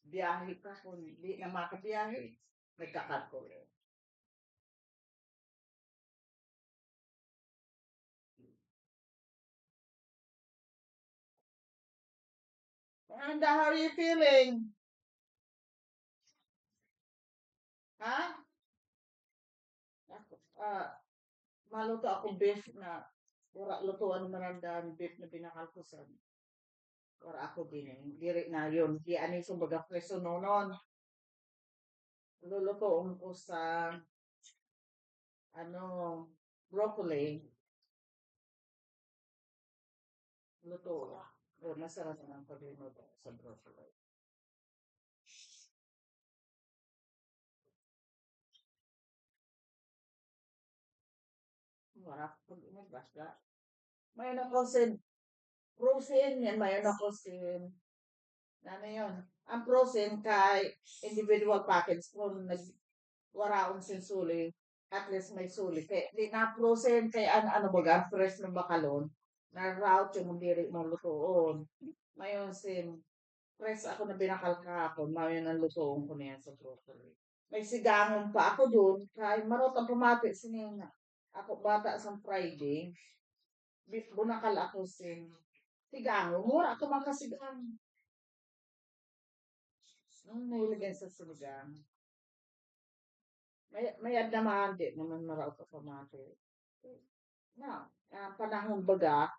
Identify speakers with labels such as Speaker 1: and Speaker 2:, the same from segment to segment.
Speaker 1: Biyahe ka kung hindi na makabiyahe, nagkakalkulate. And how are you feeling? Ha? Ako, maluto ako beef na ora lutuan naman ang daan beef na binakal ko sa ora ako din eh. Diri na yun. Di ani sumbaga preso nonon. Lulutoon ko sa ano broccoli. Luto. Oh, masarap naman pag luto sa broccoli. Wala ko pag basta. Mayroon ako sin frozen yan, mayroon ako sin ano yun. Ang frozen kay individual package kung waraon sin suli. At least may suli. Kaya di na frozen kay ano baga fresh ng bakalon. Na route yung diri mong lutoon. Mayon sin fresh ako na binakal kahapon. Mayon ang lutoon ko na yan sa grocery. May sigangon pa ako doon. Kay marot ang pumati sinina. Ako bata sa Friday. Bunakal ako sin sigangon. Mura ako makasigangon. Nung nilagay sa sinigang. Mayad naman, di naman maraw ka pamati. Na, panahon baga,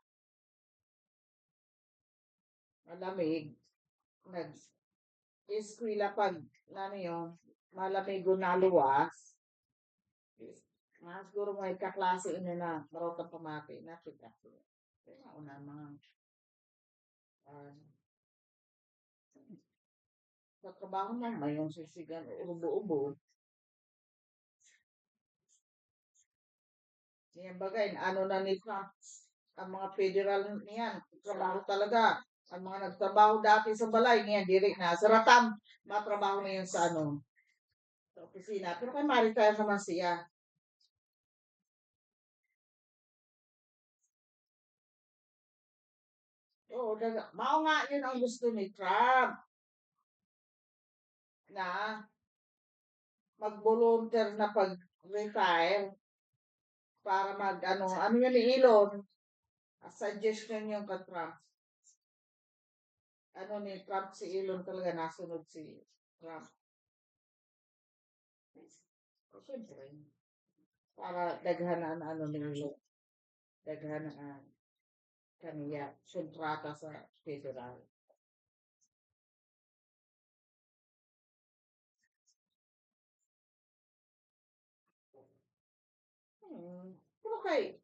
Speaker 1: malamig, nag eskwela pag, ano yun, malamig o naluwas, siguro may kaklase ina na, maraw ka pamati, napita ko. Kaya una mga, uh, sa trabaho na, may yung sisigan, ubo-ubo. Yan bagay, ano na ni Trump, ang mga federal niyan, trabaho talaga. Ang mga nagtrabaho dati sa balay niyan, diri na. Sa Ratam, matrabaho na yun sa ano, sa opisina. Pero kay ma-retire naman siya. Oo, mao nga yun ang gusto ni Trump na mag-volunteer na pag-retire para ano yun ni Elon, a suggestion yung ka Trump. Ano ni Trump si Elon talaga nasunod si Trump. Siyempre, para daghan ang ano nila, daghan ang kaniya, kontrata sa federal. Pero kay,